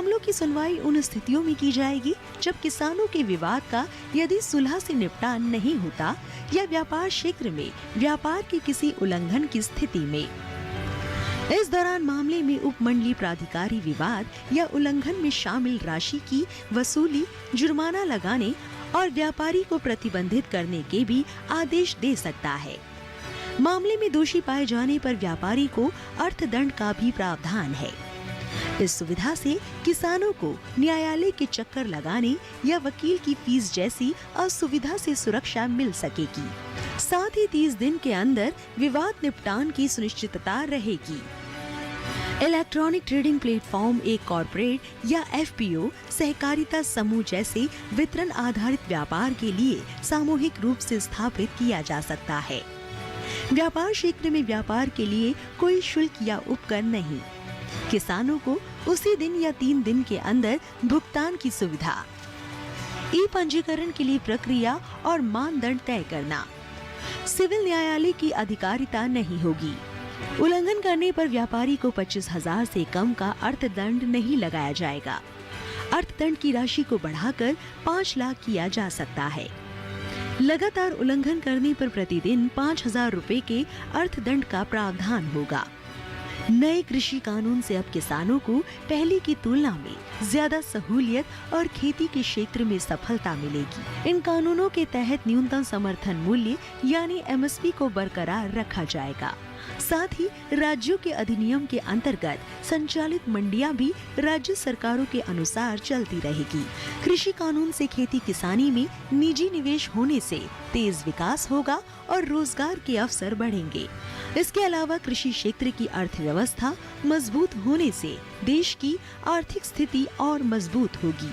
मामलों की सुनवाई उन स्थितियों में की जाएगी जब किसानों के विवाद का यदि सुलह से निपटान नहीं होता या व्यापार क्षेत्र में व्यापार के किसी उल्लंघन की स्थिति में। इस दौरान मामले में उपमंडलीय प्राधिकारी विवाद या उल्लंघन में शामिल राशि की वसूली, जुर्माना लगाने और व्यापारी को प्रतिबंधित करने के भी आदेश दे सकता है। मामले में दोषी पाए जाने पर व्यापारी को अर्थदंड का भी प्रावधान है। इस सुविधा से किसानों को न्यायालय के चक्कर लगाने या वकील की फीस जैसी असुविधा से सुरक्षा मिल सकेगी। साथ ही 30 दिन के अंदर विवाद निपटान की सुनिश्चितता रहेगी। इलेक्ट्रॉनिक ट्रेडिंग प्लेटफॉर्म एक कॉर्पोरेट या एफपीओ, सहकारिता समूह जैसे वितरण आधारित व्यापार के लिए सामूहिक रूप से स्थापित किया जा सकता है। व्यापार क्षेत्र में व्यापार के लिए कोई शुल्क या उपकर नहीं। किसानों को उसी दिन या 3 दिन के अंदर भुगतान की सुविधा। ई पंजीकरण के लिए प्रक्रिया और मानदंड तय करना। सिविल न्यायालय की अधिकारिता नहीं होगी। उल्लंघन करने पर व्यापारी को 25,000 से कम का अर्थदंड नहीं लगाया जाएगा। अर्थदंड की राशि को बढ़ाकर 5 लाख किया जा सकता है। लगातार उल्लंघन करने पर प्रतिदिन 5,000 रुपए के अर्थदंड का प्रावधान होगा। नए कृषि कानून से अब किसानों को पहले की तुलना में ज्यादा सहूलियत और खेती के क्षेत्र में सफलता मिलेगी। इन कानूनों के तहत न्यूनतम समर्थन मूल्य यानी एमएसपी को बरकरार रखा जाएगा। साथ ही राज्यों के अधिनियम के अंतर्गत संचालित मंडियां भी राज्य सरकारों के अनुसार चलती रहेगी। कृषि कानून से खेती किसानी में निजी निवेश होने से तेज विकास होगा और रोजगार के अवसर बढ़ेंगे। इसके अलावा कृषि क्षेत्र की अर्थव्यवस्था मजबूत होने से देश की आर्थिक स्थिति और मजबूत होगी।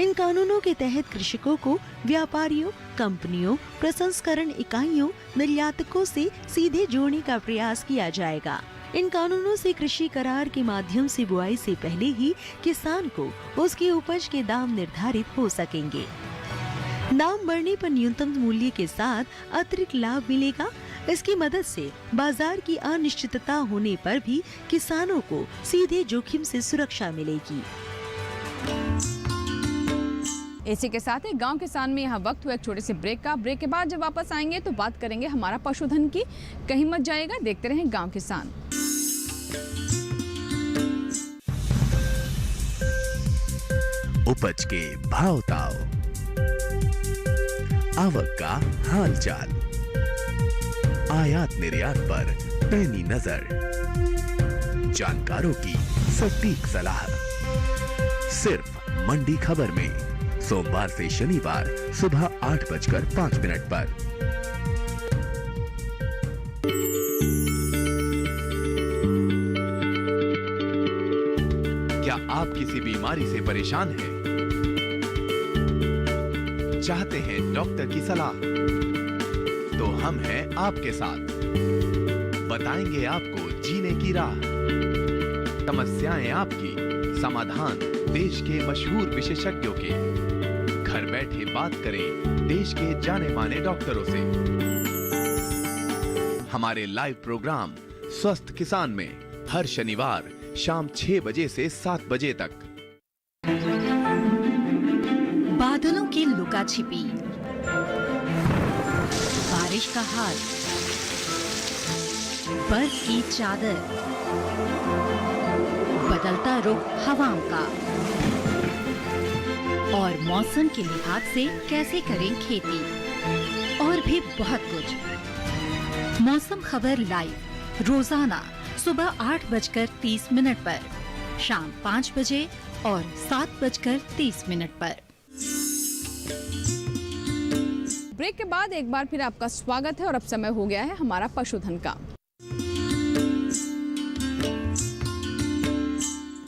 इन कानूनों के तहत कृषकों को व्यापारियों, कंपनियों, प्रसंस्करण इकाइयों, निर्यातकों से सीधे जोड़ने का प्रयास किया जाएगा। इन कानूनों से कृषि करार के माध्यम से बुआई से पहले ही किसान को उसकी उपज के दाम निर्धारित हो सकेंगे। दाम बढ़ने पर न्यूनतम मूल्य के साथ अतिरिक्त लाभ मिलेगा। इसकी मदद से बाजार की अनिश्चितता होने पर भी किसानों को सीधे जोखिम से सुरक्षा मिलेगी। इसी के साथ ही गांव किसान में यहाँ वक्त हुआ एक छोटे से ब्रेक का। ब्रेक के बाद जब वापस आएंगे तो बात करेंगे हमारा पशुधन की। कहीं मत जाइएगा, देखते रहें गांव किसान। उपज के भाव ताव, आवक का हाल चाल, आयात निर्यात पर पैनी नजर, जानकारों की सटीक सलाह, सिर्फ मंडी खबर में सोमवार से शनिवार सुबह 8:05 पर। क्या आप किसी बीमारी से परेशान हैं? चाहते हैं डॉक्टर की सलाह? तो हम हैं आपके साथ। बताएंगे आपको जीने की राह। समस्याएं आपकी, समाधान देश के मशहूर विशेषज्ञों के। घर बैठे बात करें देश के जाने माने डॉक्टरों से। हमारे लाइव प्रोग्राम स्वस्थ किसान में हर शनिवार शाम 6 बजे से 7 बजे तक। बादलों की लुका छिपी, बारिश का हाल, बर्फ की चादर, बदलता रुख हवाओं का और मौसम के लिहाज से कैसे करें खेती, और भी बहुत कुछ। मौसम खबर लाइव रोजाना सुबह 8:30 पर, शाम 5 बजे और 7:30 पर। ब्रेक के बाद एक बार फिर आपका स्वागत है और अब समय हो गया है हमारा पशुधन का।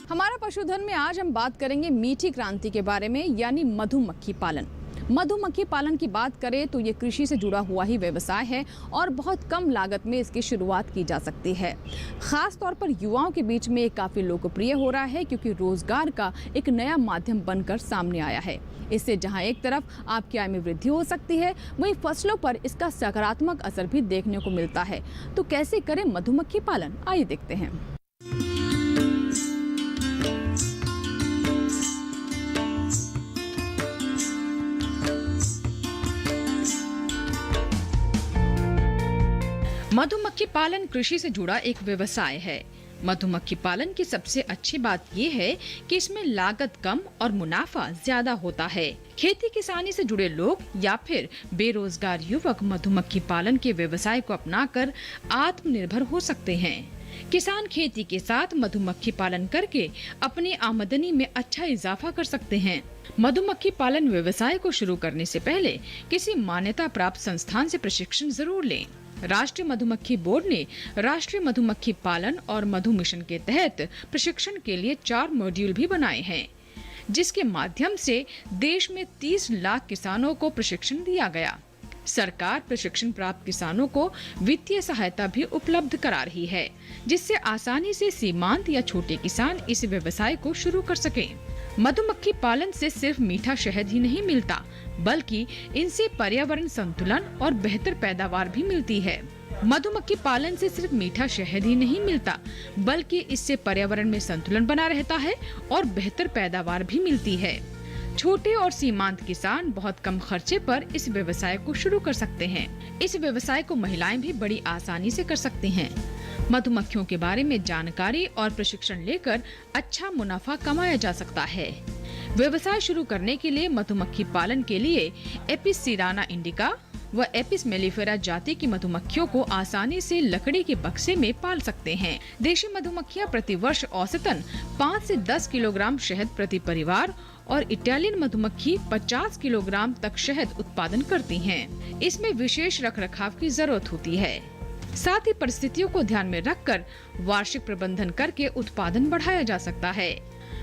हमारा पशुधन में आज हम बात करेंगे मीठी क्रांति के बारे में, यानी मधुमक्खी पालन। मधुमक्खी पालन की बात करें तो ये कृषि से जुड़ा हुआ ही व्यवसाय है और बहुत कम लागत में इसकी शुरुआत की जा सकती है। खास तौर पर युवाओं के बीच में काफ़ी लोकप्रिय हो रहा है क्योंकि रोजगार का एक नया माध्यम बनकर सामने आया है। इससे जहां एक तरफ आपकी आय में वृद्धि हो सकती है, वहीं फसलों पर इसका सकारात्मक असर भी देखने को मिलता है। तो कैसे करें मधुमक्खी पालन, आइए देखते हैं। मधुमक्खी पालन कृषि से जुड़ा एक व्यवसाय है। मधुमक्खी पालन की सबसे अच्छी बात ये है कि इसमें लागत कम और मुनाफा ज्यादा होता है। खेती किसानी से जुड़े लोग या फिर बेरोजगार युवक मधुमक्खी पालन के व्यवसाय को अपनाकर आत्मनिर्भर हो सकते हैं। किसान खेती के साथ मधुमक्खी पालन करके अपनी आमदनी में अच्छा इजाफा कर सकते हैं। मधुमक्खी पालन व्यवसाय को शुरू करने से पहले किसी मान्यता प्राप्त संस्थान से प्रशिक्षण जरूर लें। राष्ट्रीय मधुमक्खी बोर्ड ने राष्ट्रीय मधुमक्खी पालन और मधु मिशन के तहत प्रशिक्षण के लिए 4 मॉड्यूल भी बनाए हैं, जिसके माध्यम से देश में 30 लाख किसानों को प्रशिक्षण दिया गया। सरकार प्रशिक्षण प्राप्त किसानों को वित्तीय सहायता भी उपलब्ध करा रही है, जिससे आसानी से सीमांत या छोटे किसान इस व्यवसाय को शुरू कर सकें। मधुमक्खी पालन से सिर्फ मीठा शहद ही नहीं मिलता, बल्कि इनसे पर्यावरण संतुलन और बेहतर पैदावार भी मिलती है। मधुमक्खी पालन से सिर्फ मीठा शहद ही नहीं मिलता, बल्कि इससे पर्यावरण में संतुलन बना रहता है और बेहतर पैदावार भी मिलती है। छोटे और सीमांत किसान बहुत कम खर्चे पर इस व्यवसाय को शुरू कर सकते हैं। इस व्यवसाय को महिलाएं भी बड़ी आसानी से कर सकती हैं। मधुमक्खियों के बारे में जानकारी और प्रशिक्षण लेकर अच्छा मुनाफा कमाया जा सकता है। व्यवसाय शुरू करने के लिए मधुमक्खी पालन के लिए एपिस सीराना इंडिका व एपिस मेलिफेरा जाति की मधुमक्खियों को आसानी से लकड़ी के बक्से में पाल सकते हैं। देशी मधुमक्खियां प्रति वर्ष औसतन 5 से 10 किलोग्राम शहद प्रति परिवार और इटालियन मधुमक्खी 50 किलोग्राम तक शहद उत्पादन करती हैं। इसमें विशेष रखरखाव की जरूरत होती है। साथ ही परिस्थितियों को ध्यान में रखकर वार्षिक प्रबंधन करके उत्पादन बढ़ाया जा सकता है।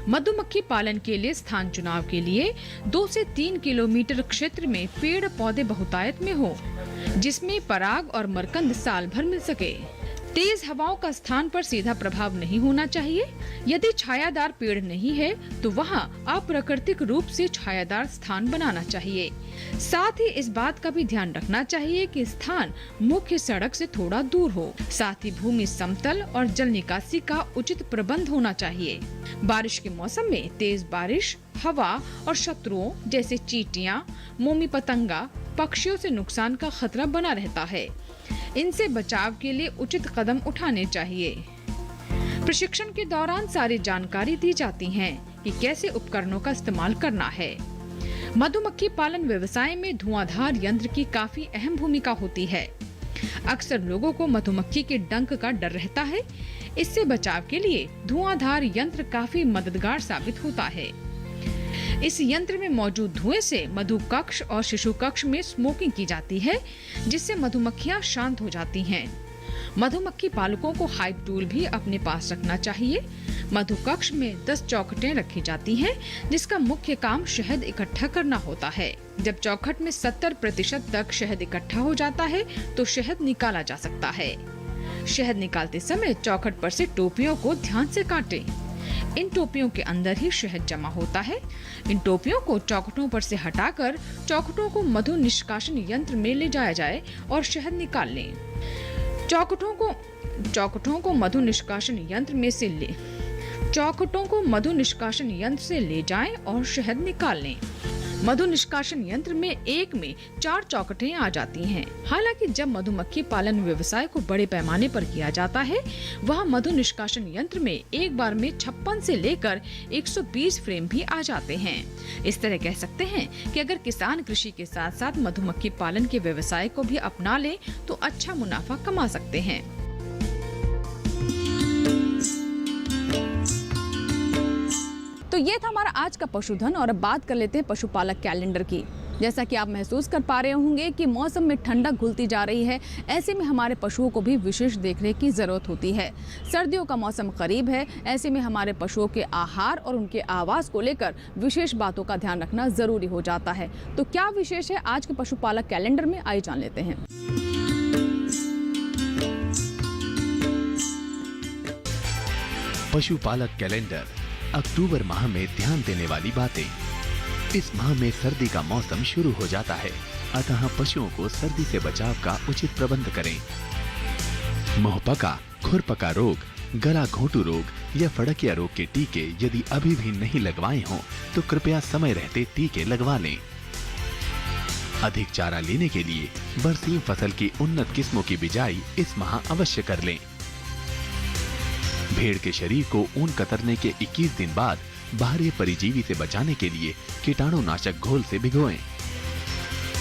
मधुमक्खी पालन के लिए स्थान चुनाव के लिए 2 से 3 किलोमीटर क्षेत्र में पेड़ पौधे बहुतायत में हो, जिसमें पराग और मरकंद साल भर मिल सके। तेज हवाओं का स्थान पर सीधा प्रभाव नहीं होना चाहिए। यदि छायादार पेड़ नहीं है तो वहां अप्राकृतिक रूप से छायादार स्थान बनाना चाहिए। साथ ही इस बात का भी ध्यान रखना चाहिए कि स्थान मुख्य सड़क से थोड़ा दूर हो। साथ ही भूमि समतल और जल निकासी का उचित प्रबंध होना चाहिए। बारिश के मौसम में तेज बारिश, हवा और शत्रुओं जैसे चींटियां, मोमी पतंगा, पक्षियों से नुकसान का खतरा बना रहता है। इनसे बचाव के लिए उचित कदम उठाने चाहिए। प्रशिक्षण के दौरान सारी जानकारी दी जाती है कि कैसे उपकरणों का इस्तेमाल करना है। मधुमक्खी पालन व्यवसाय में धुआंधार यंत्र की काफी अहम भूमिका होती है। अक्सर लोगों को मधुमक्खी के डंक का डर रहता है। इससे बचाव के लिए धुआंधार यंत्र काफी मददगार साबित होता है। इस यंत्र में मौजूद धुएं से मधु कक्ष और शिशु कक्ष में स्मोकिंग की जाती है, जिससे मधुमक्खियां शांत हो जाती हैं। मधुमक्खी पालकों को हाइप टूल भी अपने पास रखना चाहिए। मधु कक्ष में 10 चौखटें रखी जाती हैं, जिसका मुख्य काम शहद इकट्ठा करना होता है। जब चौखट में 70% तक शहद इकट्ठा हो जाता है तो शहद निकाला जा सकता है। शहद निकालते समय चौखट पर से टोपियों को ध्यान से काटें। इन टोपियों के अंदर ही शहद जमा होता है। इन टोपियों को चौखटों पर से हटाकर चौखटों को मधु निष्कासन यंत्र में ले जाया जाए और शहद निकाल लें। चौखटों को मधु निष्कासन यंत्र से ले जाएं और शहद निकाल लें। मधु निष्कासन यंत्र में एक में 4 चौखटें आ जाती हैं। हालांकि जब मधुमक्खी पालन व्यवसाय को बड़े पैमाने पर किया जाता है, वहाँ मधु निष्कासन यंत्र में एक बार में 56 से लेकर 120 फ्रेम भी आ जाते हैं। इस तरह कह सकते हैं कि अगर किसान कृषि के साथ साथ मधुमक्खी पालन के व्यवसाय को भी अपना ले तो अच्छा मुनाफा कमा सकते हैं। तो ये था हमारा आज का पशुधन और अब बात कर लेते हैं पशुपालक कैलेंडर की। जैसा कि आप महसूस कर पा रहे होंगे कि मौसम में ठंडक घुलती जा रही है, ऐसे में हमारे पशुओं को भी विशेष देखरेख की ज़रूरत होती है। सर्दियों का मौसम करीब है, ऐसे में हमारे पशुओं के आहार और उनके आवास को लेकर विशेष बातों का ध्यान रखना ज़रूरी हो जाता है। तो क्या विशेष है आज के पशुपालक कैलेंडर में, आइए जान लेते हैं। पशुपालक कैलेंडर अक्टूबर माह में ध्यान देने वाली बातें। इस माह में सर्दी का मौसम शुरू हो जाता है, अतः पशुओं को सर्दी से बचाव का उचित प्रबंध करें। मुंहपका, खुरपका रोग, गला घोंटू रोग या फड़किया रोग के टीके यदि अभी भी नहीं लगवाए हों तो कृपया समय रहते टीके लगवा लें। अधिक चारा लेने के लिए बरसीम फसल की उन्नत किस्मों की बिजाई इस माह अवश्य कर लें। भेड़ के शरीर को ऊन कतरने के 21 दिन बाद बाहरी परिजीवी से बचाने के लिए कीटाणुनाशक घोल से भिगोएं।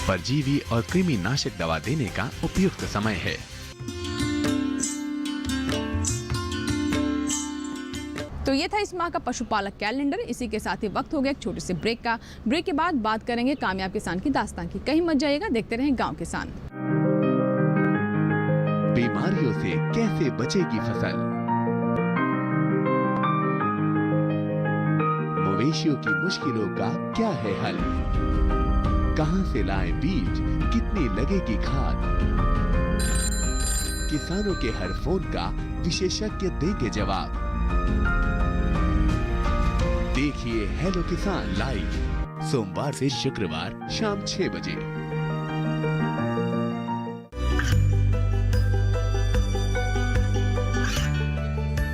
परजीवी और कृमि नाशक दवा देने का उपयुक्त समय है। तो ये था इस माह का पशुपालक कैलेंडर। इसी के साथ ही वक्त हो गया एक छोटे से ब्रेक का। ब्रेक के बाद बात करेंगे कामयाब किसान की दास्तान की। कहीं मत जाइएगा, देखते रहें गांव किसान। बीमारियों से कैसे बचेगी फसल, मवेशियों की मुश्किलों का क्या है हल, कहां से लाएं बीज, कितनी लगेगी खाद, किसानों के हर फोन का विशेषज्ञ देंगे जवाब। देखिए हेलो किसान लाइव सोमवार से शुक्रवार शाम 6 बजे।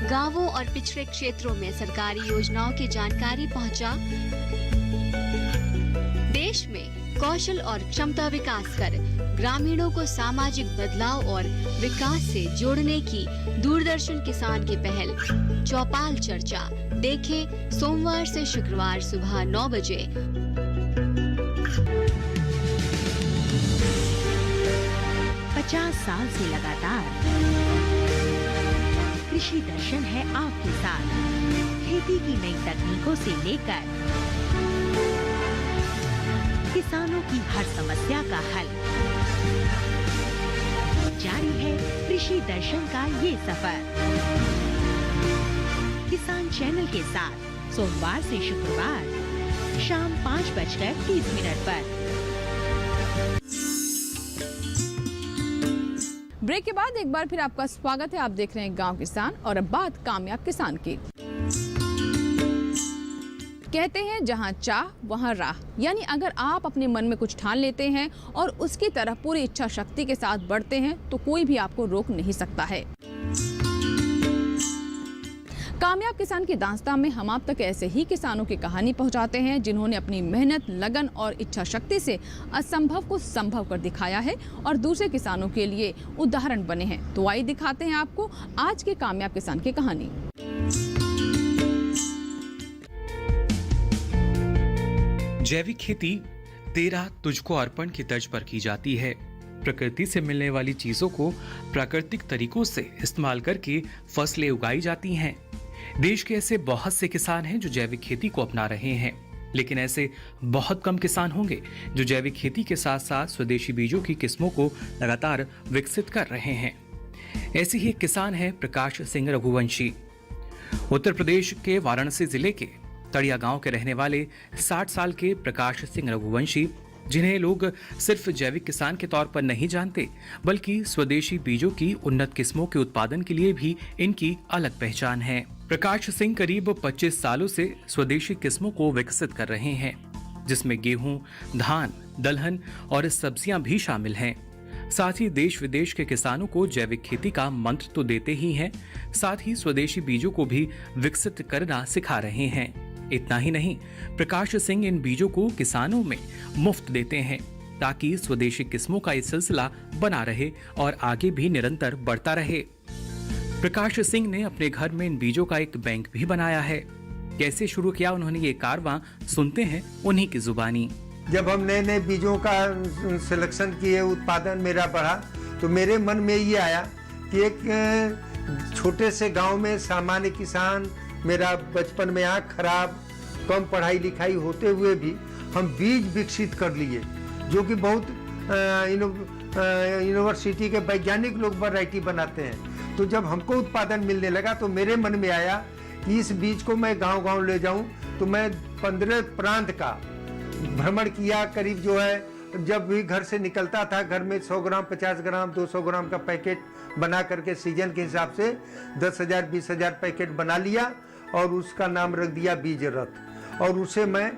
गांवों और पिछड़े क्षेत्रों में सरकारी योजनाओं की जानकारी पहुंचा। देश में कौशल और क्षमता विकास कर ग्रामीणों को सामाजिक बदलाव और विकास से जोड़ने की दूरदर्शन किसान की पहल चौपाल चर्चा देखें सोमवार से शुक्रवार सुबह 9 बजे। 50 साल से लगातार कृषि दर्शन है आपके साथ। खेती की नई तकनीकों से लेकर किसानों की हर समस्या का हल, जारी है कृषि दर्शन का ये सफर। किसान चैनल के साथ सोमवार से शुक्रवार शाम 5:30 पर। ब्रेक के बाद एक बार फिर आपका स्वागत है। आप देख रहे हैं गांव किसान और अब बात कामयाब किसान की। कहते हैं जहां चाह वहां राह, यानी अगर आप अपने मन में कुछ ठान लेते हैं और उसकी तरफ पूरी इच्छा शक्ति के साथ बढ़ते हैं तो कोई भी आपको रोक नहीं सकता है। कामयाब किसान की दास्तान में हम आप तक ऐसे ही किसानों की कहानी पहुंचाते हैं जिन्होंने अपनी मेहनत, लगन और इच्छा शक्ति से असंभव को संभव कर दिखाया है और दूसरे किसानों के लिए उदाहरण बने हैं। तो आइए दिखाते हैं आपको आज के कामयाब किसान की कहानी। जैविक खेती तेरा तुझको अर्पण की तर्ज पर की जाती है। प्रकृति से मिलने वाली चीजों को प्राकृतिक तरीकों से इस्तेमाल करके फसलें उगाई जाती हैं। देश के ऐसे बहुत से किसान हैं जो जैविक खेती को अपना रहे हैं, लेकिन ऐसे बहुत कम किसान होंगे जो जैविक खेती के साथ साथ स्वदेशी बीजों की किस्मों को लगातार विकसित कर रहे हैं। ऐसे ही एक किसान है प्रकाश सिंह रघुवंशी। उत्तर प्रदेश के वाराणसी जिले के तड़िया गांव के रहने वाले 60 साल के प्रकाश सिंह रघुवंशी, जिन्हें लोग सिर्फ जैविक किसान के तौर पर नहीं जानते बल्कि स्वदेशी बीजों की उन्नत किस्मों के उत्पादन के लिए भी इनकी अलग पहचान है। प्रकाश सिंह करीब 25 सालों से स्वदेशी किस्मों को विकसित कर रहे हैं, जिसमें गेहूं, धान, दलहन और सब्जियां भी शामिल हैं। साथ ही देश विदेश के किसानों को जैविक खेती का मंत्र तो देते ही हैं, साथ ही स्वदेशी बीजों को भी विकसित करना सिखा रहे हैं। इतना ही नहीं, प्रकाश सिंह इन बीजों को किसानों में मुफ्त देते हैं ताकि स्वदेशी किस्मों का ये सिलसिला बना रहे और आगे भी निरंतर बढ़ता रहे। प्रकाश सिंह ने अपने घर में इन बीजों का एक बैंक भी बनाया है। कैसे शुरू किया उन्होंने ये कारवां, सुनते हैं उन्हीं की जुबानी। जब हम नए नए बीजों का सिलेक्शन किए, उत्पादन मेरा बढ़ा, तो मेरे मन में ये आया कि एक छोटे से गांव में सामान्य किसान, मेरा बचपन में आँख खराब, कम पढ़ाई लिखाई होते हुए भी हम बीज विकसित कर लिए, जो कि बहुत यूनिवर्सिटी के वैज्ञानिक लोग वैरायटी बनाते हैं। तो जब हमको उत्पादन मिलने लगा तो मेरे मन में आया कि इस बीज को मैं गांव-गांव ले जाऊं। तो मैं 15 प्रांत का भ्रमण किया। करीब जो है, जब भी घर से निकलता था, घर में 100 ग्राम, 50 ग्राम, 200 ग्राम का पैकेट बना करके सीजन के हिसाब से 10,000, 20,000 पैकेट बना लिया और उसका नाम रख दिया बीज रथ। और उसे मैं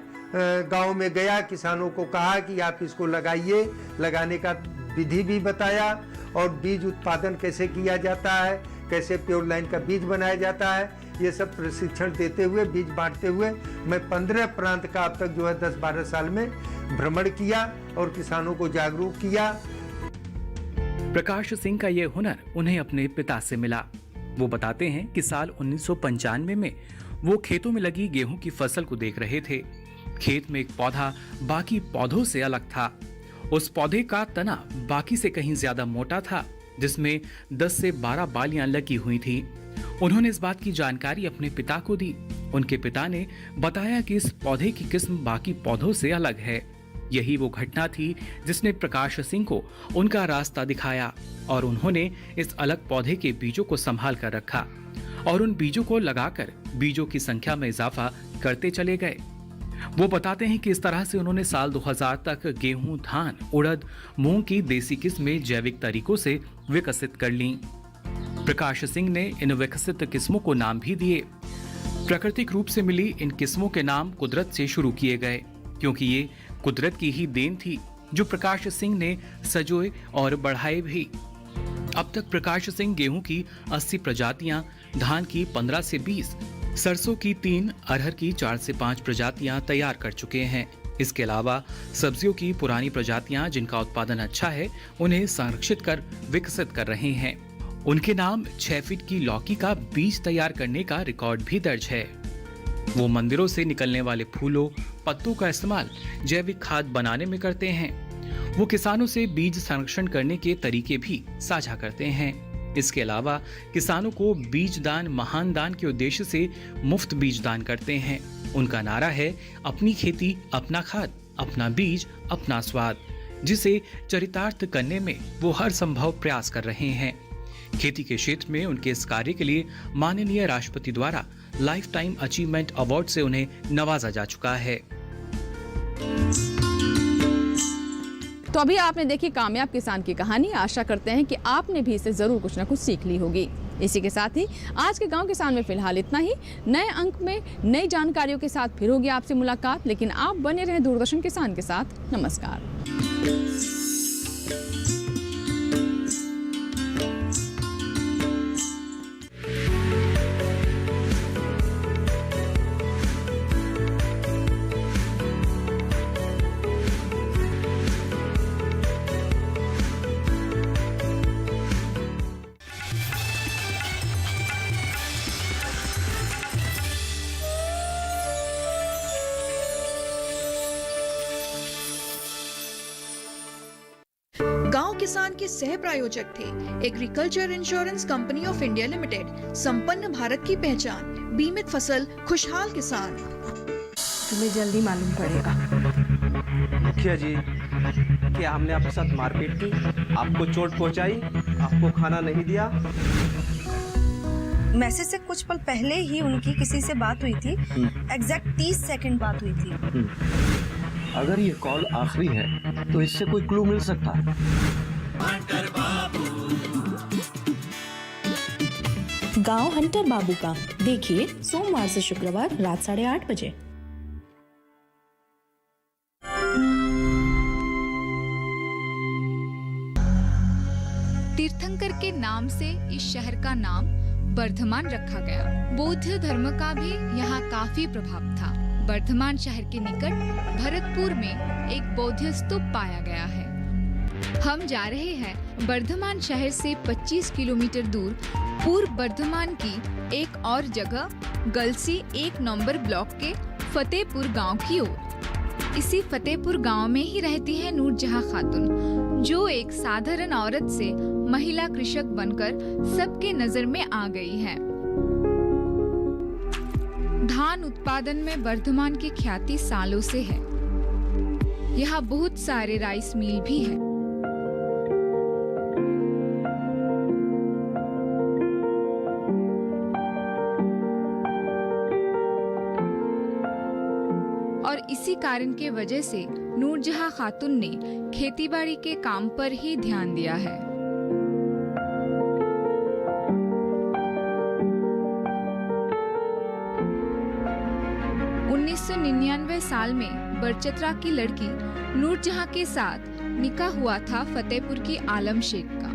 गांव में गया, किसानों को कहा कि आप इसको लगाइए, लगाने का विधि भी बताया और बीज उत्पादन कैसे किया जाता है, कैसे प्योर लाइन का बीज बनाया जाता है, ये सब प्रशिक्षण देते हुए, बीज बांटते हुए मैं 15 प्रांत का अब तक जो है 10-12 साल में भ्रमण किया और किसानों को जागरूक किया। प्रकाश सिंह का ये हुनर उन्हें अपने पिता से मिला। वो बताते हैं कि साल 1995 में वो खेतों में लगी गेहूं की फसल को देख रहे थे। खेत में एक पौधा बाकी पौधों से अलग था। उस पौधे का तना बाकी से कहीं ज्यादा मोटा था, जिसमें 10 से 12 बालियां लगी हुई थी। उन्होंने इस बात की जानकारी अपने पिता को दी। उनके पिता ने बताया कि इस पौधे की किस्म बाकी पौधों से अलग है। यही वो घटना थी जिसने प्रकाश सिंह को उनका रास्ता दिखाया और उन्होंने इस अलग पौधे के बीजों को संभाल कर रखा और उन बीजों को लगाकर बीजों की संख्या में इजाफा करते चले गए। वो बताते हैं कि इस तरह से उन्होंने साल 2000 तक गेहूं, धान, उड़द, मूंग की देसी किस्में जैविक तरीकों से विकसित कर लीं। प्रकाश सिंह ने इन विकसित किस्मों को नाम भी दिए। प्राकृतिक रूप से मिली इन किस्मों के नाम कुदरत से शुरू किए गए, क्योंकि ये कुदरत की ही देन थी जो प्रकाश सिंह ने सजोए और बढ़ाए भी। अब तक प्रकाश सिंह गेहूं की 80 प्रजातियां, धान की 15 से 20, सरसों की 3, अरहर की 4 से 5 प्रजातियां तैयार कर चुके हैं। इसके अलावा सब्जियों की पुरानी प्रजातियां जिनका उत्पादन अच्छा है, उन्हें संरक्षित कर विकसित कर रहे हैं। उनके नाम 6 फीट की लौकी का बीज तैयार करने का रिकॉर्ड भी दर्ज है। वो मंदिरों से निकलने वाले फूलों, पत्तों का इस्तेमाल जैविक खाद बनाने में करते हैं। वो किसानों से बीज संरक्षण करने के तरीके भी साझा करते हैं। इसके अलावा किसानों को बीज दान महान दान के उद्देश्य से मुफ्त बीज दान करते हैं। उनका नारा है, अपनी खेती, अपना खाद, अपना बीज, अपना स्वाद, जिसे चरितार्थ करने में वो हर संभव प्रयास कर रहे हैं। खेती के क्षेत्र में उनके इस कार्य के लिए माननीय राष्ट्रपति द्वारा लाइफ टाइम अचीवमेंट अवार्ड से उन्हें नवाजा जा चुका है। तो अभी आपने देखी कामयाब किसान की कहानी। आशा करते हैं कि आपने भी इससे जरूर कुछ न कुछ सीख ली होगी। इसी के साथ ही आज के गांव किसान में फिलहाल इतना ही। नए अंक में नई जानकारियों के साथ फिर होगी आपसे मुलाकात, लेकिन आप बने रहें दूरदर्शन किसान के साथ। नमस्कार। गांव किसान के सह प्रायोजक थे agriculture insurance company of India limited. संपन्न भारत की पहचान, बीमित फसल, खुशहाल किसान। तुम्हें जल्दी मालूम पड़ेगा। मुखिया जी, क्या हमने आपके साथ मारपीट की, आपको चोट पहुंचाई, आपको खाना नहीं दिया? मैसेज से कुछ पल पहले ही उनकी किसी से बात हुई थी। एग्जैक्ट 30 सेकंड बात हुई थी। अगर ये कॉल आखिरी है तो इससे कोई क्लू मिल सकता है। गांव हंटर बाबू का देखिए सोमवार से शुक्रवार रात 8:30 बजे। तीर्थंकर के नाम से इस शहर का नाम बर्धमान रखा गया। बौद्ध धर्म का भी यहाँ काफी प्रभाव था। बर्धमान शहर के निकट भरतपुर में एक बौद्ध स्तूप पाया गया है। हम जा रहे हैं बर्धमान शहर से 25 किलोमीटर दूर पूर्व बर्धमान की एक और जगह गलसी 1 नंबर ब्लॉक के फतेहपुर गांव की ओर। इसी फतेहपुर गांव में ही रहती है नूरजहां खातून, जो एक साधारण औरत से महिला कृषक बनकर सबके नजर में आ गई है। धान उत्पादन में बर्धमान की ख्याति सालों से है। यहाँ बहुत सारे राइस मिल भी है। और इसी कारण के वजह से नूरजहां खातून ने खेतीबाड़ी के काम पर ही ध्यान दिया है। 1999 साल में बरचत्रा की लड़की नूरजहां के साथ निकाह हुआ था फतेहपुर की आलम शेख का।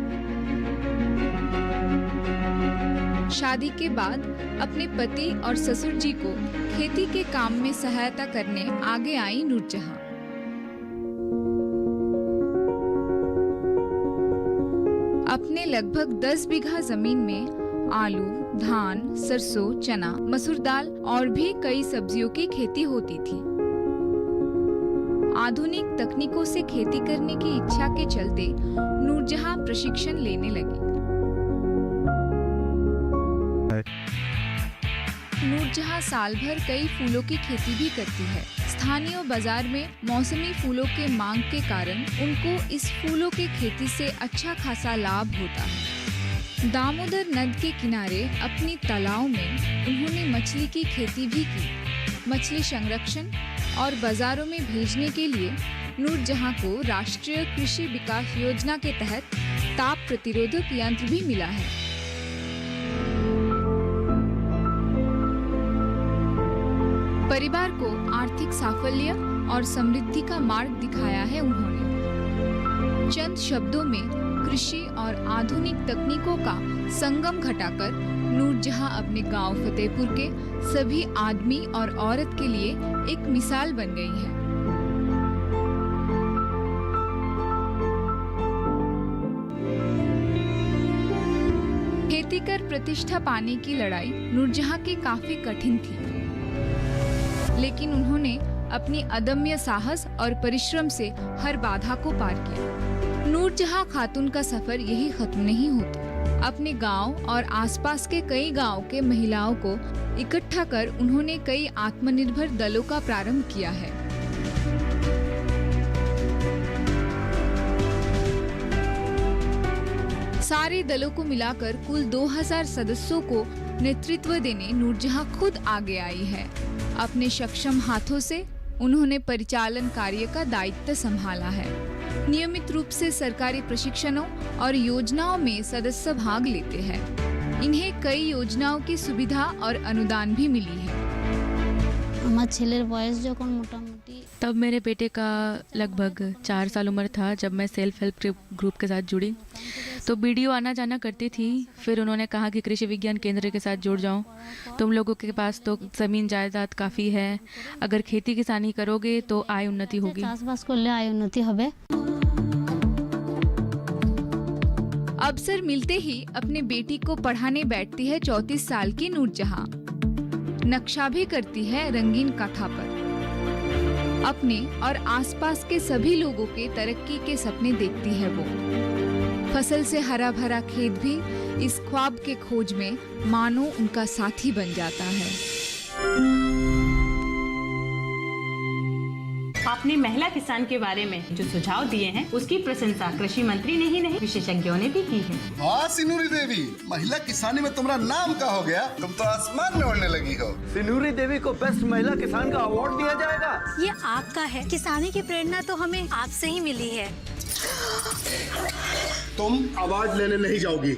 शादी के बाद अपने पति और ससुर जी को खेती के काम में सहायता करने आगे आई नूरजहां। अपने लगभग 10 बीघा जमीन में आलू, धान, सरसों, चना, मसूर दाल और भी कई सब्जियों की खेती होती थी। आधुनिक तकनीकों से खेती करने की इच्छा के चलते नूरजहां प्रशिक्षण लेने लगी। नूरजहां साल भर कई फूलों की खेती भी करती है। स्थानीय बाजार में मौसमी फूलों के मांग के कारण उनको इस फूलों के खेती से अच्छा खासा लाभ होता है। दामोदर नद के किनारे अपनी तालाब में उन्होंने मछली की खेती भी की। मछली संरक्षण और बाजारों में भेजने के लिए नूरजहां को राष्ट्रीय कृषि विकास योजना के तहत ताप प्रतिरोधक यंत्र भी मिला है। परिवार को आर्थिक साफल्य और समृद्धि का मार्ग दिखाया है उन्होंने। चंद शब्दों में कृषि और आधुनिक तकनीकों का संगम घटाकर नूरजहां अपने गांव फतेहपुर के सभी आदमी और औरत के लिए एक मिसाल बन गई है। खेती कर प्रतिष्ठा पाने की लड़ाई नूरजहां की काफी कठिन थी, लेकिन उन्होंने अपनी अदम्य साहस और परिश्रम से हर बाधा को पार किया। नूरजहां खातून का सफर यही खत्म नहीं होता। अपने गांव और आसपास के कई गांव के महिलाओं को इकट्ठा कर उन्होंने कई आत्मनिर्भर दलों का प्रारंभ किया है। सारे दलों को मिलाकर कुल 2000 सदस्यों को नेतृत्व देने नूरजहां खुद आगे आई है। अपने सक्षम हाथों से उन्होंने परिचालन कार्य का दायित्व संभाला है। नियमित रूप से सरकारी प्रशिक्षणों और योजनाओं में सदस्य भाग लेते हैं। इन्हें कई योजनाओं की सुविधा और अनुदान भी मिली है। तब मेरे बेटे का लगभग 4 साल उम्र था जब मैं सेल्फ हेल्प ग्रुप के साथ जुड़ी। तो बीडीओ आना जाना करती थी। फिर उन्होंने कहा कि कृषि विज्ञान केंद्र के साथ जुड़ जाओ। तुम लोगों के पास तो ज़मीन जायदाद काफ़ी है, अगर खेती किसानी करोगे तो आय उन्नति होगी। अवसर मिलते ही अपने बेटी को पढ़ाने बैठती है 34 साल की नूरजहां। नक्शा भी करती है रंगीन काठा पर। अपने और आसपास के सभी लोगों के तरक्की के सपने देखती है वो। फसल से हरा भरा खेत भी इस ख्वाब के खोज में मानो उनका साथी बन जाता है। आपने महिला किसान के बारे में जो सुझाव दिए हैं उसकी प्रशंसा कृषि मंत्री ने ही नहीं विशेषज्ञों ने भी की है। हाँ सिनूरी देवी, महिला किसानी में तुम्हारा नाम का हो गया, तुम तो आसमान में उड़ने लगी हो। सिनूरी देवी को बेस्ट महिला किसान का अवार्ड दिया जाएगा। ये आपका है। किसानी की प्रेरणा तो हमें आपसे ही मिली है। तुम आवाज लेने नहीं जाओगी।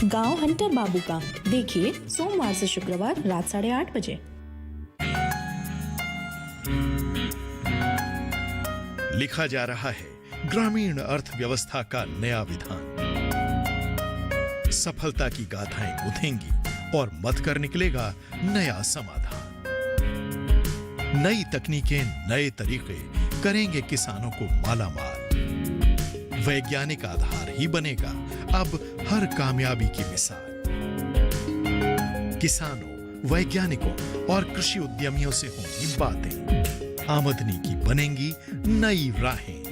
गांव हंटर बाबू का देखिए सोमवार से शुक्रवार रात 8:30 बजे। लिखा जा रहा है ग्रामीण अर्थव्यवस्था का नया विधान। सफलता की गाथाएं गुथेंगी और मत कर निकलेगा नया समाधान। नई तकनीकें, नए तरीके करेंगे किसानों को मालामाल। वैज्ञानिक आधार ही बनेगा अब हर कामयाबी की मिसाल। किसानों, वैज्ञानिकों और कृषि उद्यमियों से होंगी बातें। आमदनी की बनेंगी नई राहें।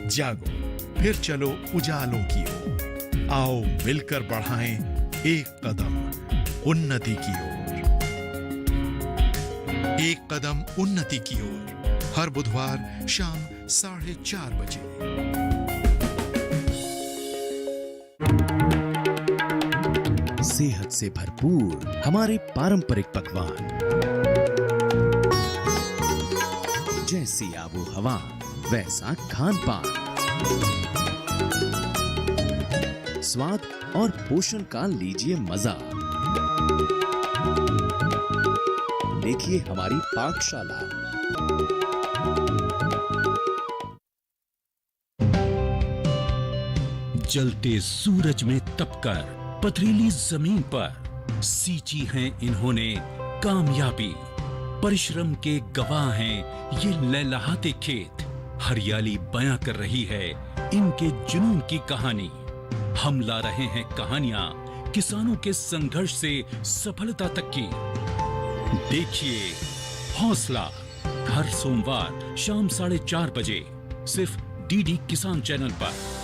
जागो, फिर चलो उजालों की ओर। आओ मिलकर बढ़ाएं एक कदम उन्नति की ओर। एक कदम उन्नति की ओर, हर बुधवार शाम 4:30 बजे। सेहत से भरपूर हमारे पारंपरिक पकवान, जैसी आबो हवा वैसा खान पान, स्वाद और पोषण का लीजिए मजा। देखिए हमारी पाकशाला जलते सूरज में तपकर पथरीली जमीन पर सींची हैं इन्होंने कामयाबी। परिश्रम के गवाह हैं ये लहलहाते खेत। हरियाली बयां कर रही है इनके जुनून की कहानी। हम ला रहे हैं कहानियां किसानों के संघर्ष से सफलता तक की। देखिए हौसला, हर सोमवार शाम 4:30 बजे सिर्फ डीडी किसान चैनल पर।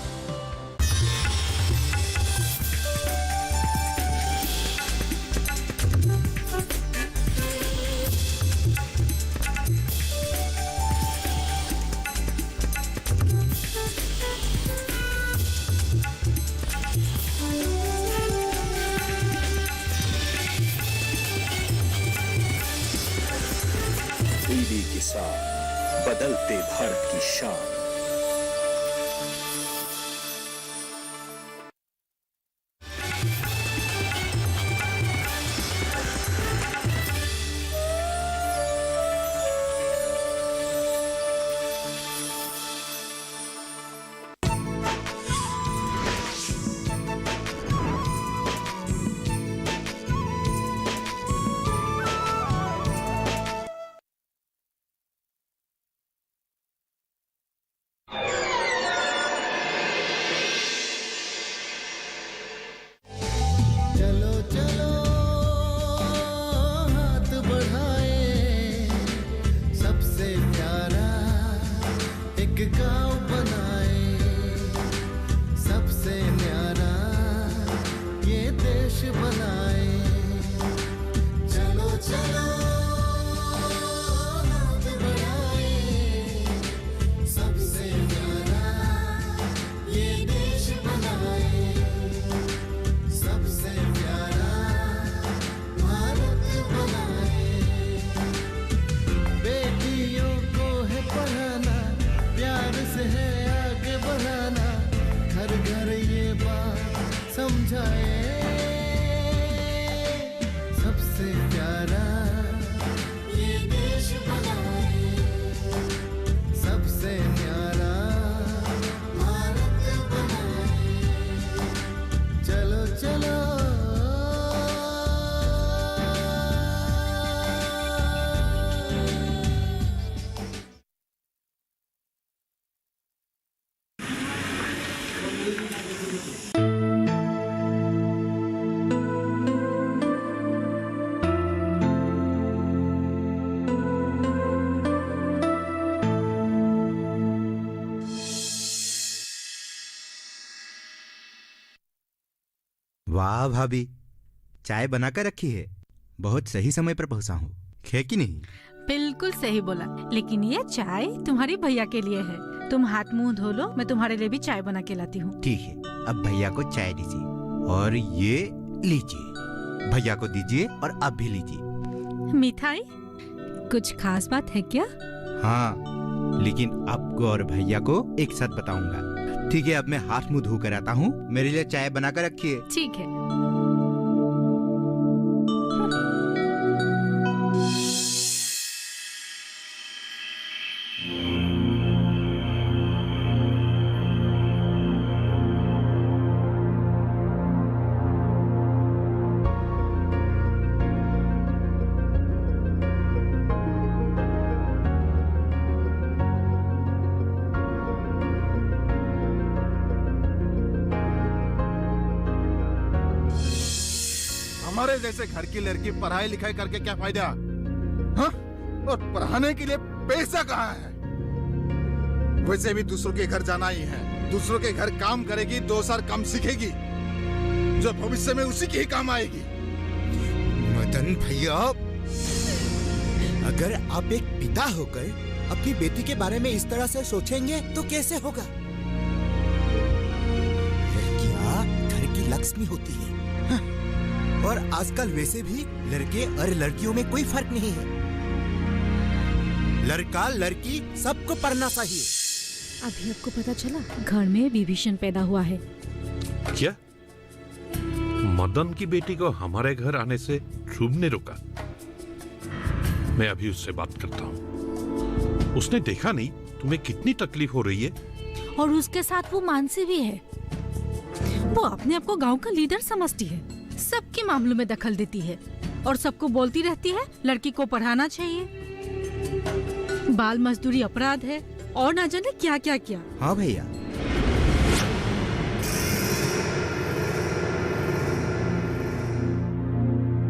डीडी किसान, बदलते भारत की शान। वाह भाभी, चाय बनाकर रखी है। बहुत सही समय पर पहुंचा हूँ, है कि नहीं? बिल्कुल सही बोला, लेकिन ये चाय तुम्हारी भैया के लिए है। तुम हाथ मुंह धो लो, मैं तुम्हारे लिए भी चाय बना के लाती हूँ। ठीक है, अब भैया को चाय दीजिए और ये लीजिए। भैया को दीजिए और आप भी लीजिए। मिठाई? कुछ खास बात है क्या? हाँ, लेकिन आपको और भैया को एक साथ बताऊंगा। ठीक है, अब मैं हाथ मुंह धो कर आता हूँ। मेरे लिए चाय बनाकर रखिए। ठीक है। हमारे जैसे घर की लड़की पढ़ाई लिखाई करके क्या फायदा? हाँ? और पढ़ाने के लिए पैसा कहाँ है? वैसे भी दूसरों के घर जाना ही है। दूसरों के घर काम करेगी, 2 साल काम सीखेगी, जो भविष्य में उसी के ही काम आएगी। मदन भैया, अगर आप एक पिता होकर अपनी बेटी के बारे में इस तरह से सोचेंगे तो कैसे होगा? लड़कियां घर की लक्ष्मी होती है। और आजकल वैसे भी लड़के और लड़कियों में कोई फर्क नहीं है। लड़का लड़की सबको पढ़ना चाहिए। अभी आपको पता चला, घर में विभीषण पैदा हुआ है। क्या? मदन की बेटी को हमारे घर आने से ध्रुव ने रोका? मैं अभी उससे बात करता हूँ। उसने देखा नहीं तुम्हें कितनी तकलीफ हो रही है? और उसके साथ वो मानसी भी है। वो अपने आप को गांव का लीडर समझती है, सबके मामलों में दखल देती है और सबको बोलती रहती है लड़की को पढ़ाना चाहिए, बाल मजदूरी अपराध है और ना जाने क्या क्या क्या। हाँ भैया,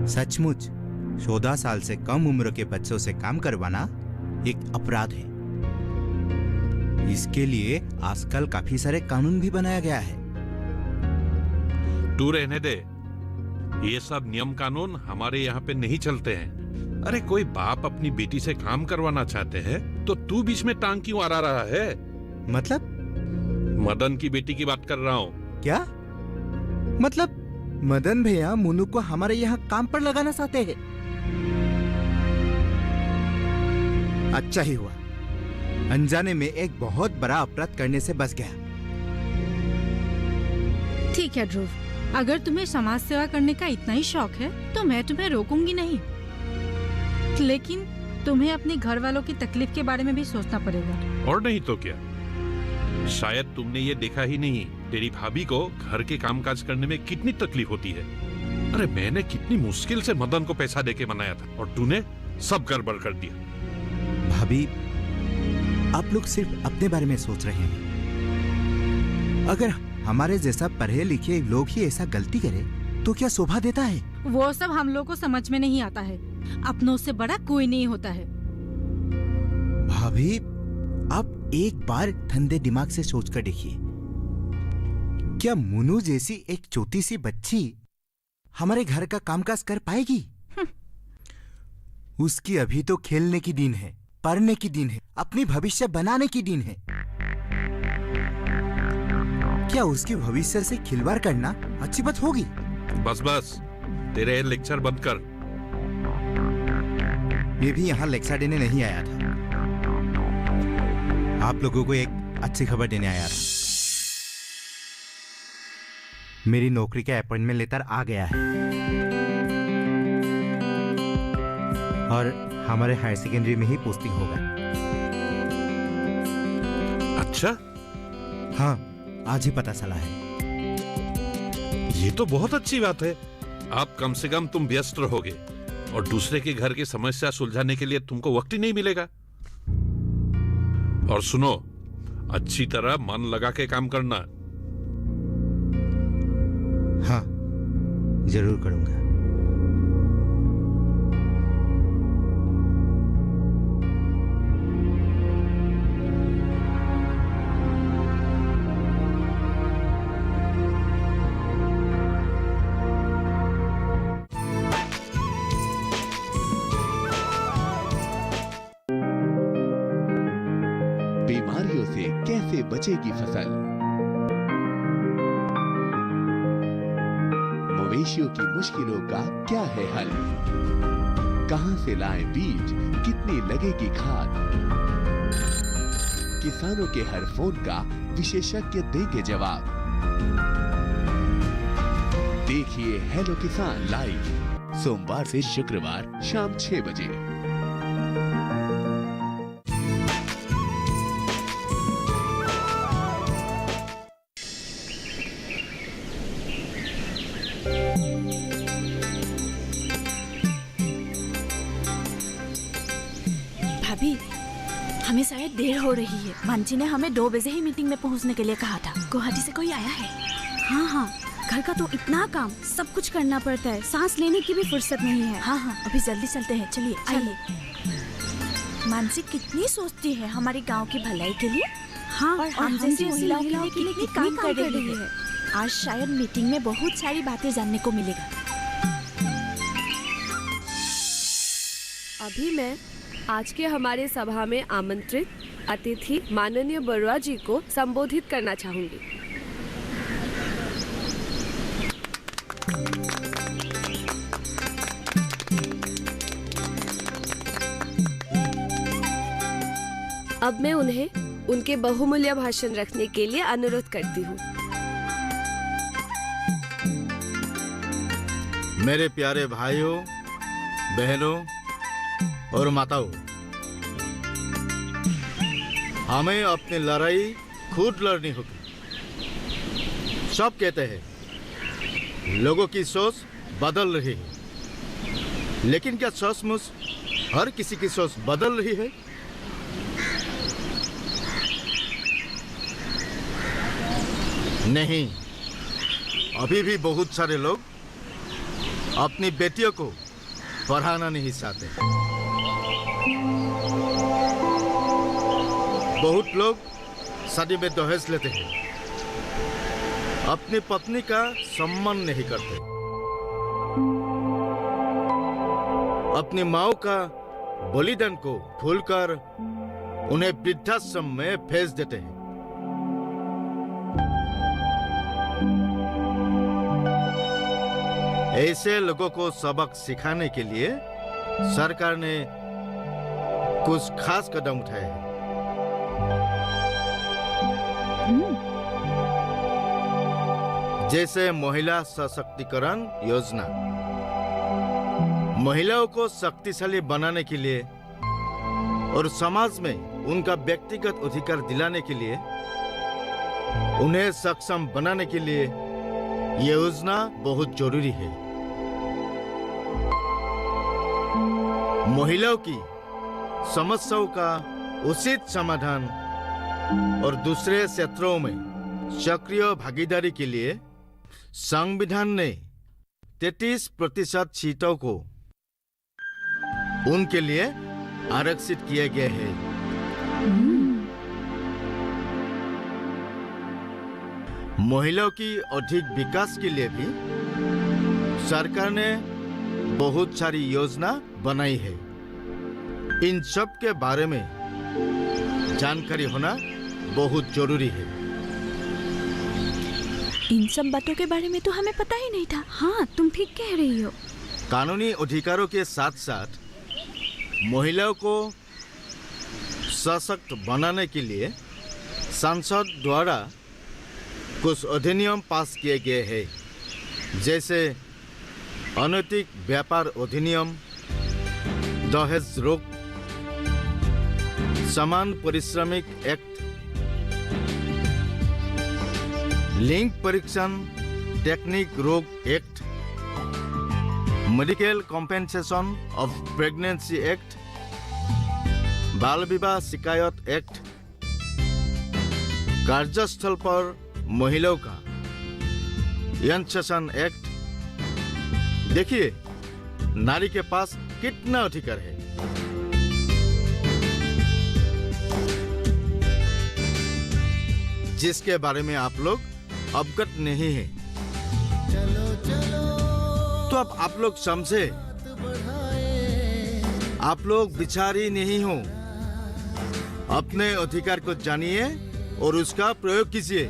सचमुच 14 साल से कम उम्र के बच्चों से काम करवाना एक अपराध है। इसके लिए आजकल काफी सारे कानून भी बनाया गया है। तू रहने दे, ये सब नियम कानून हमारे यहाँ पे नहीं चलते हैं। अरे कोई बाप अपनी बेटी से काम करवाना चाहते हैं तो तू बीच में टांग क्यों अड़ा रहा है? मतलब? मदन की बेटी की बात कर रहा हूँ। क्या मतलब? मदन भैया मुन्नू को हमारे यहाँ काम पर लगाना चाहते हैं? अच्छा ही हुआ, अनजाने में एक बहुत बड़ा अपराध करने से बच गया। ठीक है ध्रुव, अगर तुम्हें समाज सेवा करने का इतना ही शौक है तो मैं तुम्हें रोकूंगी नहीं, लेकिन तुम्हें अपने घर वालों की तकलीफ के बारे में भी सोचना पड़ेगा। और नहीं तो क्या, शायद तुमने ये देखा ही नहीं, तेरी भाभी को घर के कामकाज करने में कितनी तकलीफ होती है। अरे मैंने कितनी मुश्किल से मदन को पैसा देके मनाया था और तूने सब गड़बड़ कर दिया। भाभी, आप लोग सिर्फ अपने बारे में सोच रहे हैं। अगर हमारे जैसा पढ़े लिखे लोग ही ऐसा गलती करे तो क्या शोभा देता है? वो सब हम लोग को समझ में नहीं आता है, अपनों से बड़ा कोई नहीं होता है। भाभी, आप एक बार ठंडे दिमाग से सोच कर देखिए, क्या मुन्नू जैसी एक छोटी सी बच्ची हमारे घर का कामकाज कर पाएगी? उसकी अभी तो खेलने की दिन है, पढ़ने की दिन है, अपनी भविष्य बनाने की दिन है। क्या उसके भविष्य से खिलवाड़ करना अच्छी बात होगी? बस बस, तेरे लेक्चर बंद कर। मैं भी यहाँ लेक्चर देने नहीं आया था, आप लोगों को एक अच्छी खबर देने आया था। मेरी नौकरी का अपॉइंटमेंट लेटर आ गया है और हमारे हायर सेकेंडरी में ही पोस्टिंग होगा। अच्छा? हाँ, आज ही पता चला है। ये तो बहुत अच्छी बात है। आप कम से कम तुम व्यस्त रहोगे और दूसरे के घर की समस्या सुलझाने के लिए तुमको वक्त ही नहीं मिलेगा। और सुनो, अच्छी तरह मन लगा के काम करना। हाँ, जरूर करूंगा। बीमारियों से कैसे बचेगी फसल? मवेशियों की मुश्किलों का क्या है हल? कहां से लाएं बीज, कितनी लगेगी खाद? किसानों के हर फोन का विशेषज्ञ देंगे जवाब। देखिए हेलो किसान लाइव, सोमवार से शुक्रवार शाम 6 बजे। भाभी, हमें शायद देर हो रही है। मानसी ने हमें 2 बजे ही मीटिंग में पहुंचने के लिए कहा था। गुवाहाटी से कोई आया है? हाँ हाँ, घर का तो इतना काम, सब कुछ करना पड़ता है, सांस लेने की भी फुर्सत नहीं है। हाँ हाँ, अभी जल्दी चलते हैं, चलिए आइए। मानसी कितनी सोचती है हमारे गांव की भलाई के लिए। हाँ, और हम जैसी महिलाओं के लिए कितनी काम कर रही है। आज शायद मीटिंग में बहुत सारी बातें जानने को मिलेगा। अभी मैं आज के हमारे सभा में आमंत्रित अतिथि माननीय बरुआ जी को संबोधित करना चाहूंगी। अब मैं उन्हें उनके बहुमूल्य भाषण रखने के लिए अनुरोध करती हूँ। मेरे प्यारे भाइयों, बहनों और माताओं, हमें अपनी लड़ाई खुद लड़नी होगी। सब कहते हैं लोगों की सोच बदल रही है, लेकिन क्या सचमुच हर किसी की सोच बदल रही है? नहीं, अभी भी बहुत सारे लोग अपनी बेटियों को पढ़ाना नहीं चाहते। बहुत लोग शादी में दहेज लेते हैं, अपनी पत्नी का सम्मान नहीं करते, अपनी माँ का बलिदान को भूलकर उन्हें वृद्धाश्रम में भेज देते हैं। ऐसे लोगों को सबक सिखाने के लिए सरकार ने कुछ खास कदम उठाए हैं। जैसे महिला सशक्तिकरण योजना, महिलाओं को शक्तिशाली बनाने के लिए और समाज में उनका व्यक्तिगत अधिकार दिलाने के लिए, उन्हें सक्षम बनाने के लिए ये योजना बहुत जरूरी है। महिलाओं की समस्याओं का उचित समाधान और दूसरे क्षेत्रों में सक्रिय भागीदारी के लिए संविधान ने 33% सीटों को उनके लिए आरक्षित किए गए हैं। महिलाओं की अधिक विकास के लिए भी सरकार ने बहुत सारी योजना बनाई है। इन सब के बारे में जानकारी होना बहुत जरूरी है। इन सब बातों के बारे में तो हमें पता ही नहीं था। हाँ, तुम ठीक कह रही हो। कानूनी अधिकारों के साथ साथ महिलाओं को सशक्त बनाने के लिए संसद द्वारा कुछ अधिनियम पास किए गए हैं, जैसे अनैतिक व्यापार अधिनियम, दहेज रोक, समान पारिश्रमिक एक्ट, लिंग परीक्षण टेक्निक रोग act, medical compensation of pregnancy act, बाल विवाह शिकायत एक्ट, कार्यस्थल पर महिलाओं का यौन शोषण एक्ट। देखिए, नारी के पास कितना अधिकार है। जिसके बारे में आप लोग अवगत नहीं है। तो अब आप लोग समझे, आप लोग बिचारी नहीं हो। अपने अधिकार को जानिए और उसका प्रयोग कीजिए,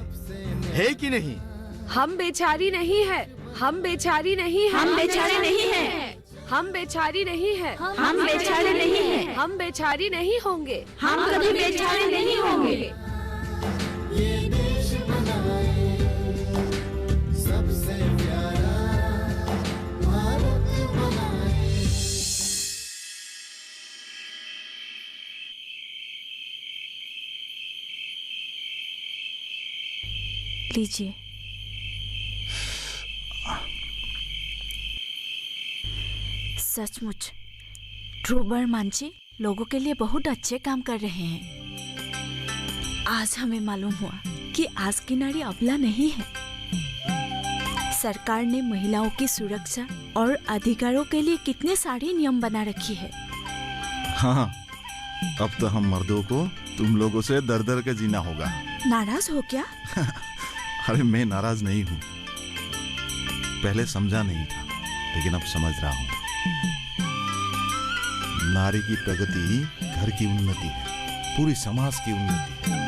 है कि नहीं? हम बेचारी नहीं है, हम बेचारी नहीं है, हम बेचारे नहीं हैं। हम बेचारी नहीं है, हम बेचारे नहीं हैं। हम बेचारी नहीं होंगे, हम कभी बेचारे नहीं होंगे। लीजिए। सचमुच ध्रुवर मांझी लोगों के लिए बहुत अच्छे काम कर रहे हैं। आज हमें मालूम हुआ कि आज की नारी अबला नहीं है। सरकार ने महिलाओं की सुरक्षा और अधिकारों के लिए कितने सारे नियम बना रखी है। हाँ, अब तो हम मर्दों को तुम लोगों से दर दर के जीना होगा। नाराज हो क्या? अरे मैं नाराज नहीं हूँ, पहले समझा नहीं था, लेकिन अब समझ रहा हूँ। नारी की प्रगति ही घर की उन्नति है, पूरी समाज की उन्नति है।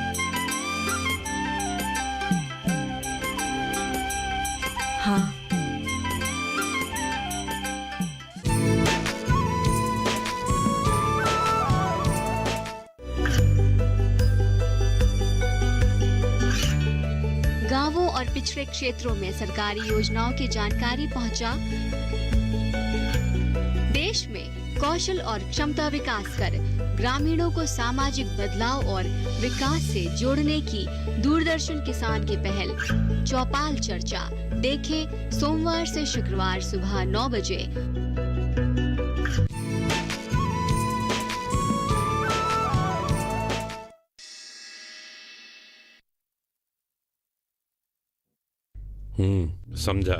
हाँ, गांवों और पिछड़े क्षेत्रों में सरकारी योजनाओं की जानकारी पहुंचा। देश में कौशल और क्षमता विकास कर ग्रामीणों को सामाजिक बदलाव और विकास से जोड़ने की दूरदर्शन किसान की पहल चौपाल चर्चा देखें सोमवार से शुक्रवार सुबह 9 बजे। समझा।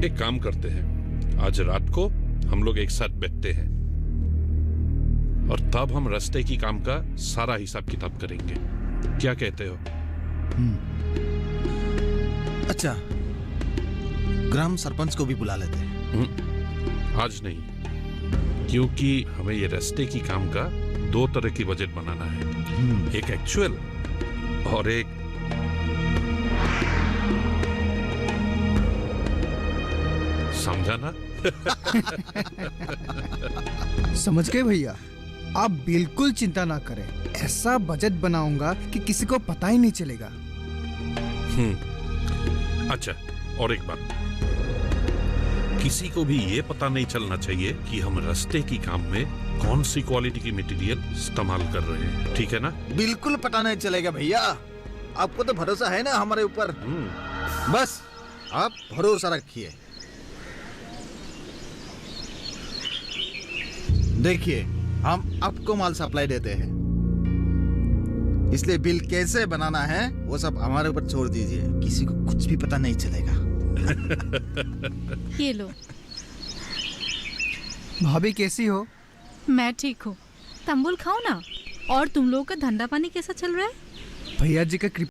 एक काम करते हैं, आज रात को हम लोग एक साथ बैठते हैं और तब हम रास्ते की काम का सारा हिसाब किताब करेंगे। क्या कहते हो? अच्छा, ग्राम सरपंच को भी बुला लेते हैं। आज नहीं, क्योंकि हमें ये रास्ते की काम का 2 तरह की बजट बनाना है, एक एक्चुअल और एक समझा ना? समझ गए भैया, आप बिल्कुल चिंता ना करें। ऐसा बजट बनाऊंगा कि किसी को पता ही नहीं चलेगा। अच्छा, और एक बात, किसी को भी ये पता नहीं चलना चाहिए कि हम रास्ते की काम में कौन सी क्वालिटी की मटेरियल इस्तेमाल कर रहे हैं, ठीक है ना? बिल्कुल पता नहीं चलेगा भैया, आपको तो भरोसा है ना हमारे ऊपर। बस आप भरोसा रखिए। देखिए, हम आपको माल सप्लाई देते हैं, इसलिए बिल कैसे बनाना है वो सब हमारे ऊपर छोड़ दीजिए, किसी को कुछ भी पता नहीं चलेगा। ये लो। भाभी कैसी हो? मैं ठीक हूँ। तंबुल खाओ ना। और तुम लोगों का धंधा पानी कैसा चल रहा है? भैया जी का कृपा।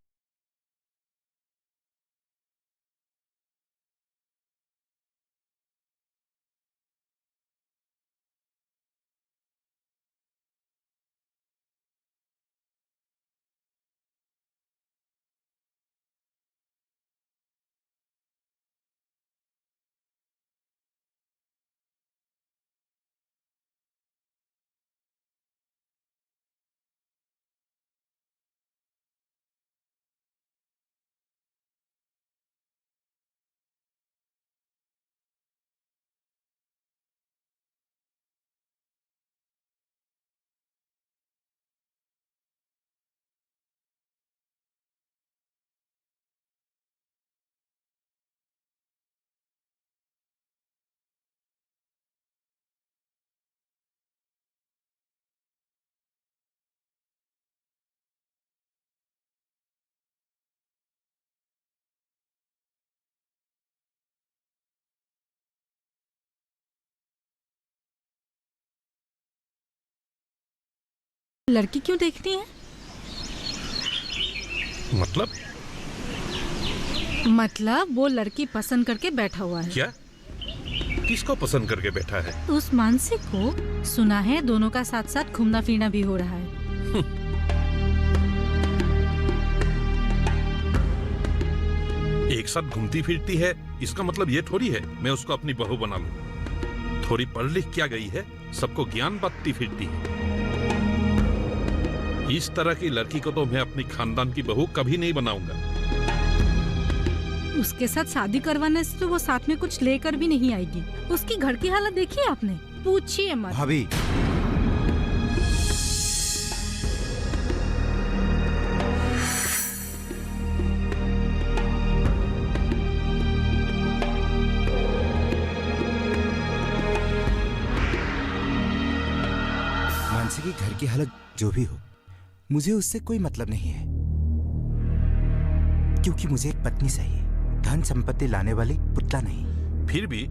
लड़की क्यों देखनी है? मतलब वो लड़की पसंद करके बैठा हुआ है। क्या? किसको पसंद करके बैठा है? उस मानसी को। सुना है दोनों का साथ साथ घूमना फिरना भी हो रहा है। एक साथ घूमती फिरती है, इसका मतलब ये थोड़ी है मैं उसको अपनी बहू बना लूं। थोड़ी पढ़ लिख क्या गई है, सबको ज्ञान बांटती फिरती है। इस तरह की लड़की को तो मैं अपनी खानदान की बहू कभी नहीं बनाऊंगा। उसके साथ शादी करवाने से तो वो साथ में कुछ लेकर भी नहीं आएगी। उसकी घर की हालत देखी आपने? पूछिए मत। भाभी, मानसी की घर की हालत जो भी हो, मुझे उससे कोई मतलब नहीं है, क्योंकि मुझे एक पत्नी चाहिए, धन संपत्ति लाने वाली पुतला नहीं। फिर भी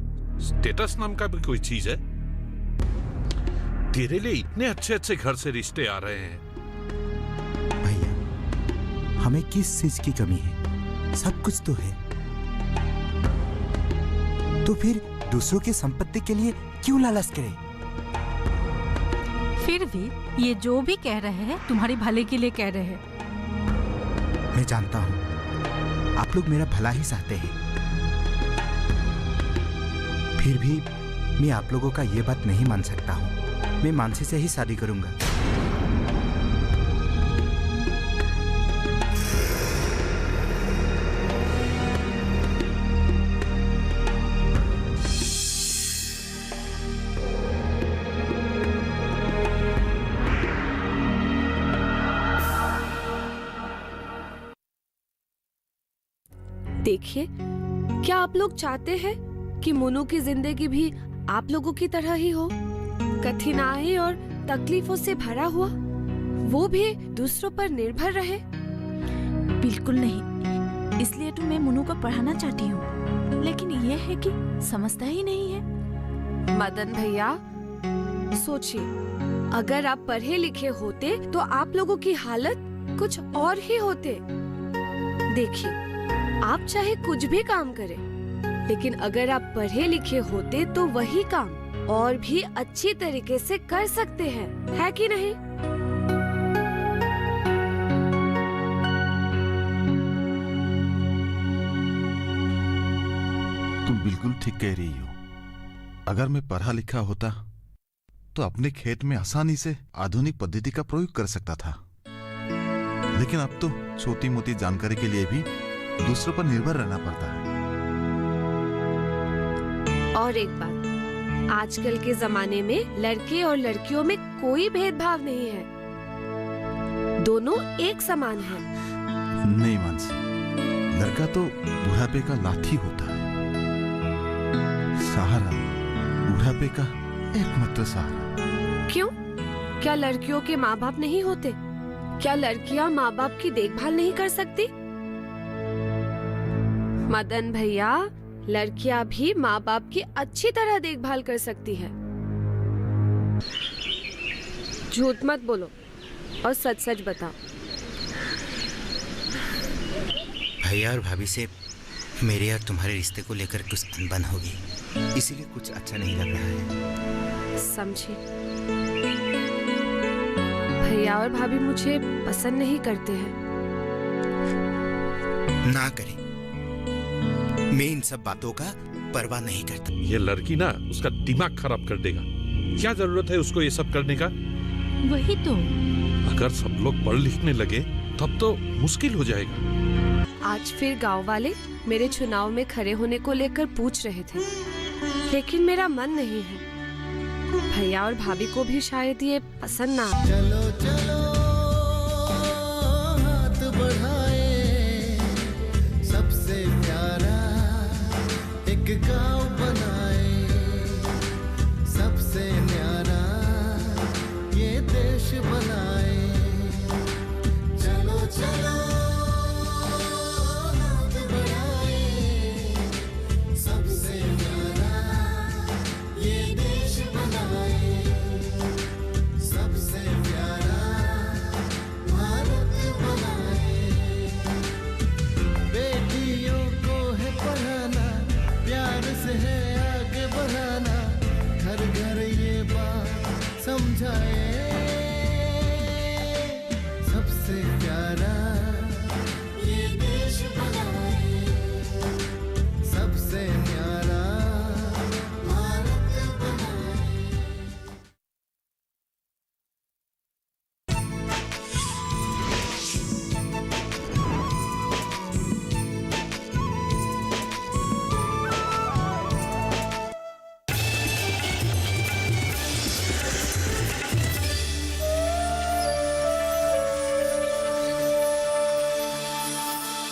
स्टेटस नाम का भी कोई चीज है? तेरे लिए इतने अच्छे अच्छे घर से रिश्ते आ रहे हैं। भैया, हमें किस चीज की कमी है? सब कुछ तो है, तो फिर दूसरों की संपत्ति के लिए क्यों लालच करें? फिर भी ये जो भी कह रहे हैं तुम्हारे भले के लिए कह रहे हैं। मैं जानता हूँ आप लोग मेरा भला ही चाहते हैं, फिर भी मैं आप लोगों का ये बात नहीं मान सकता हूँ। मैं मानसी से ही शादी करूंगा। देखिए, क्या आप लोग चाहते हैं कि मुन्नू की जिंदगी भी आप लोगों की तरह ही हो, कठिनाई और तकलीफों से भरा हुआ, वो भी दूसरों पर निर्भर रहे? बिल्कुल नहीं। इसलिए तो मैं मुन्नू को पढ़ाना चाहती हूँ, लेकिन ये है कि समझता ही नहीं है। मदन भैया, सोचिए, अगर आप पढ़े लिखे होते तो आप लोगों की हालत कुछ और ही होते। देखिए, आप चाहे कुछ भी काम करें, लेकिन अगर आप पढ़े लिखे होते तो वही काम और भी अच्छी तरीके से कर सकते हैं, है कि नहीं? तुम बिल्कुल ठीक कह रही हो। अगर मैं पढ़ा लिखा होता तो अपने खेत में आसानी से आधुनिक पद्धति का प्रयोग कर सकता था, लेकिन अब तो छोटी मोटी जानकारी के लिए भी दूसरों पर निर्भर रहना पड़ता है। और एक बात, आजकल के जमाने में लड़के और लड़कियों में कोई भेदभाव नहीं है, दोनों एक समान हैं। नहीं मानसी, लड़का तो बुढ़ापे का लाठी होता है, सहारा बुढ़ापे का एकमात्र सहारा। क्यों? क्या लड़कियों के माँ बाप नहीं होते? क्या लड़कियाँ माँ बाप की देखभाल नहीं कर सकती? मदन भैया, लड़कियाँ भी माँ बाप की अच्छी तरह देखभाल कर सकती है। झूठ मत बोलो और सच सच बताओ। भैया और भाभी से मेरे और तुम्हारे रिश्ते को लेकर कुछ अनबन होगी, इसीलिए कुछ अच्छा नहीं लग रहा है। समझे? भैया और भाभी मुझे पसंद नहीं करते हैं। ना करें, मैं इन सब बातों का परवाह नहीं करता। ये लड़की ना उसका दिमाग खराब कर देगा। क्या जरूरत है उसको ये सब करने का? वही तो। अगर सब लोग पढ़ लिखने लगे तब तो मुश्किल हो जाएगा। आज फिर गांव वाले मेरे चुनाव में खड़े होने को लेकर पूछ रहे थे, लेकिन मेरा मन नहीं है। भैया और भाभी को भी शायद ये पसंद ना आए।